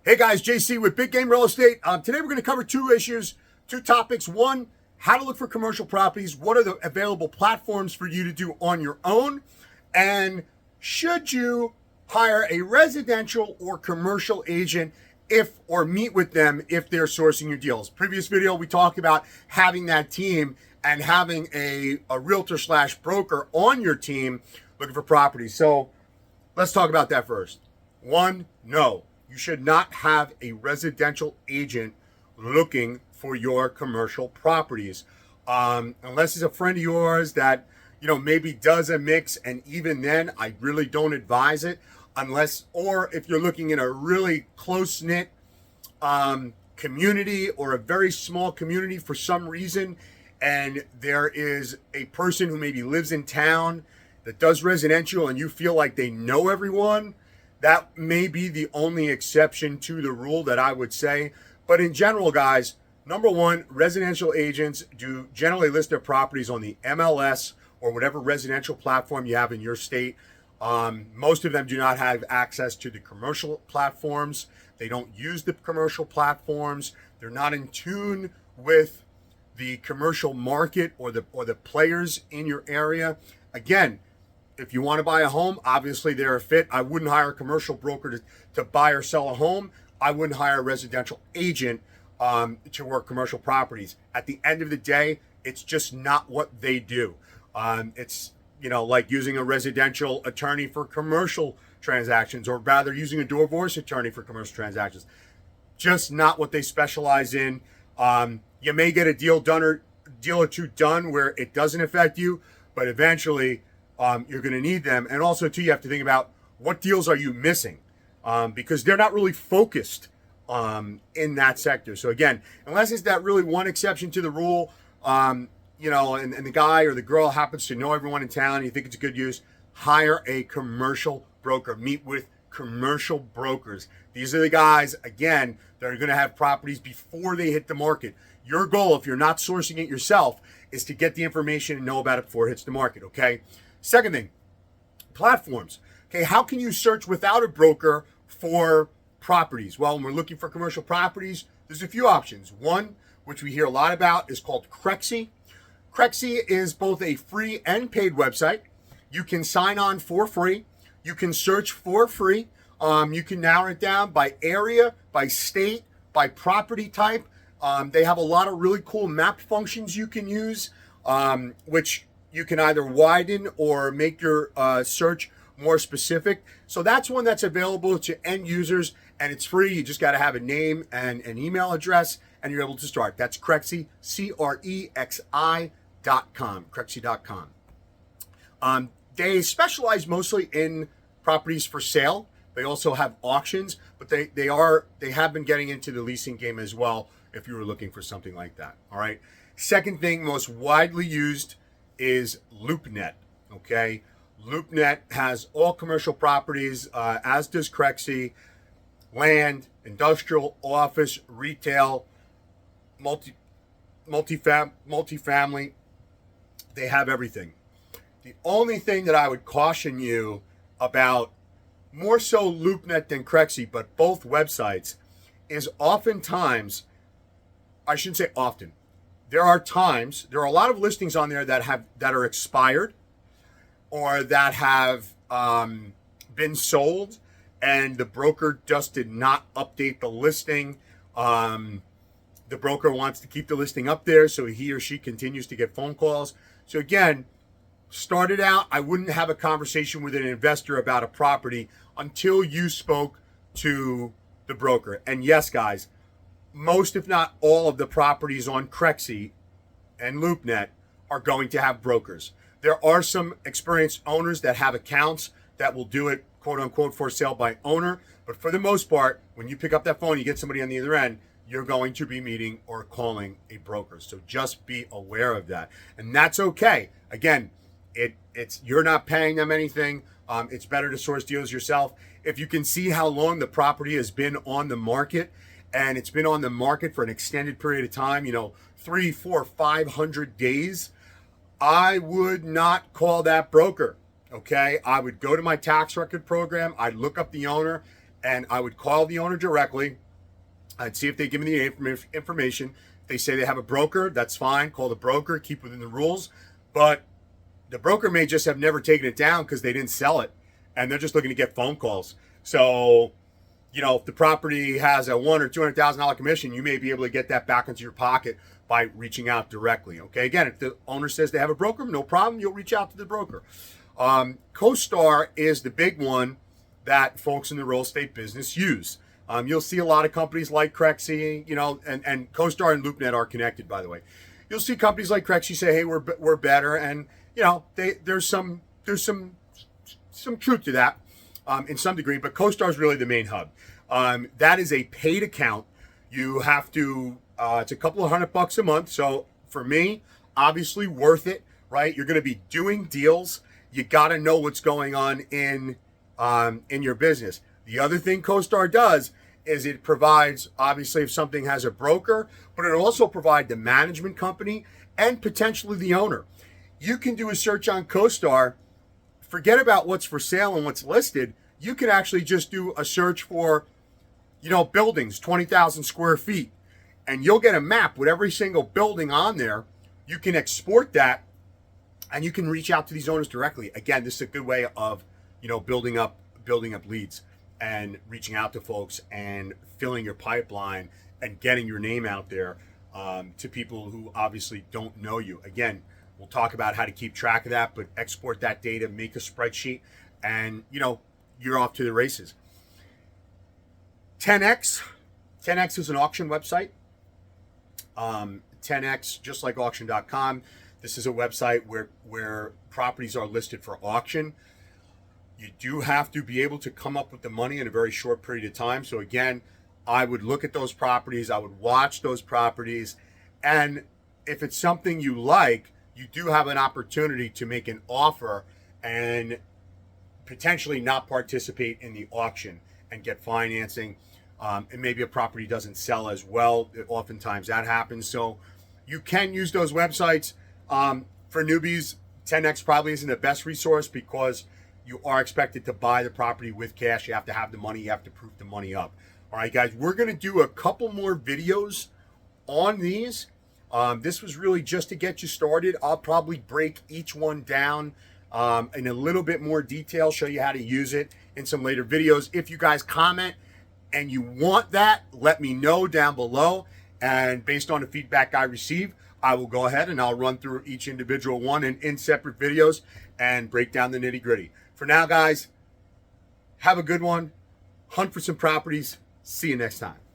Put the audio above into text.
Hey guys, JC with Big Game Real Estate. Today we're going to cover two topics. One, how to look for commercial properties. What are the available platforms for you to do on your own? And should you hire a residential or commercial agent or meet with them if they're sourcing your deals? Previous video, we talked about having that team and having a realtor / broker on your team looking for properties. So let's talk about that first. One, no. You should not have a residential agent looking for your commercial properties. Unless it's a friend of yours that, maybe does a mix, and even then, I really don't advise it. Or if you're looking in a really close-knit community or a very small community for some reason, and there is a person who maybe lives in town that does residential and you feel like they know everyone, that may be the only exception to the rule that I would say. But in general, guys, number one, residential agents do generally list their properties on the MLS or whatever residential platform you have in your state. Most of them do not have access to the commercial platforms. They don't use the commercial platforms. They're not in tune with the commercial market or the players in your area. Again, if you want to buy a home, obviously they're a fit. I wouldn't hire a commercial broker to buy or sell a home. I wouldn't hire a residential agent to work commercial properties. At the end of the day, it's just not what they do. It's like using a residential attorney for commercial transactions, or rather using a divorce attorney for commercial transactions. Just not what they specialize in. You may get a deal or two done where it doesn't affect you, but eventually you're going to need them. And also, too, you have to think about what deals are you missing, because they're not really focused in that sector. So again, unless it's that really one exception to the rule, and the guy or the girl happens to know everyone in town and you think it's a good use, hire a commercial broker. Meet with commercial brokers. These are the guys, again, that are going to have properties before they hit the market. Your goal, if you're not sourcing it yourself, is to get the information and know about it before it hits the market, okay? Second thing, platforms. Okay, how can you search without a broker for properties? Well, when we're looking for commercial properties, there's a few options. One, which we hear a lot about, is called Resi. Resi is both a free and paid website. You can sign on for free. You can search for free. You can narrow it down by area, by state, by property type. They have a lot of really cool map functions you can use, which you can either widen or make your search more specific. So that's one that's available to end users, and it's free. You just got to have a name and an email address, and you're able to start. That's Crexi, Crexi.com, Crexi.com. They specialize mostly in properties for sale. They also have auctions, but they have been getting into the leasing game as well, if you were looking for something like that. All right. Second thing, most widely used is LoopNet. Okay. LoopNet has all commercial properties, as does Crexi, land, industrial, office, retail, multifamily. They have everything. The only thing that I would caution you about, more so LoopNet than Crexi, but both websites, is oftentimes, I shouldn't say often, there are a lot of listings on there that are expired or that have been sold, and the broker just did not update the listing. The broker wants to keep the listing up there so he or she continues to get phone calls. So again, started out, I wouldn't have a conversation with an investor about a property until you spoke to the broker. And yes, guys, most, if not all, of the properties on Crexi and LoopNet are going to have brokers. There are some experienced owners that have accounts that will do it, quote unquote, for sale by owner. But for the most part, when you pick up that phone, you get somebody on the other end, you're going to be meeting or calling a broker. So just be aware of that. And that's okay. Again, it's you're not paying them anything. It's better to source deals yourself. If you can see how long the property has been on the market, and it's been on the market for an extended period of time, 300, 400, 500 days, I would not call that broker. Okay. I would go to my tax record program. I'd look up the owner, and I would call the owner directly. I'd see if they give me the information. If they say they have a broker, that's fine. Call the broker, keep within the rules. But the broker may just have never taken it down because they didn't sell it, and they're just looking to get phone calls. So, if the property has a $100,000 or $200,000 commission, you may be able to get that back into your pocket by reaching out directly. Okay, again, if the owner says they have a broker, no problem. You'll reach out to the broker. CoStar is the big one that folks in the real estate business use. You'll see a lot of companies like Resi, and CoStar and LoopNet are connected, by the way. You'll see companies like Resi say, "Hey, we're better," and there's some truth to that in some degree. But CoStar is really the main hub. That is a paid account. You have to. It's a couple of $100 a month. So for me, obviously worth it, right? You're going to be doing deals. You got to know what's going on in your business. The other thing CoStar does is it provides, obviously, if something has a broker, but it also provides the management company and potentially the owner. You can do a search on CoStar. Forget about what's for sale and what's listed. You can actually just do a search for, buildings, 20,000 square feet, and you'll get a map with every single building on there. You can export that, and you can reach out to these owners directly. Again, this is a good way of, building up leads and reaching out to folks and filling your pipeline and getting your name out there to people who obviously don't know you. Again, we'll talk about how to keep track of that, but export that data, make a spreadsheet, and you're off to the races. 10X is an auction website. 10X, just like auction.com. This is a website where properties are listed for auction. You do have to be able to come up with the money in a very short period of time. So again, I would look at those properties, I would watch those properties, and if it's something you like, you do have an opportunity to make an offer and potentially not participate in the auction and get financing. And maybe a property doesn't sell as well. Oftentimes that happens. So you can use those websites. For newbies, 10X probably isn't the best resource because you are expected to buy the property with cash. You have to have the money. You have to proof the money up. All right, guys, we're going to do a couple more videos on these. This was really just to get you started. I'll probably break each one down in a little bit more detail, show you how to use it in some later videos. If you guys comment and you want that, let me know down below. And based on the feedback I receive, I will go ahead and I'll run through each individual one in separate videos and break down the nitty gritty. For now, guys, have a good one. Hunt for some properties. See you next time.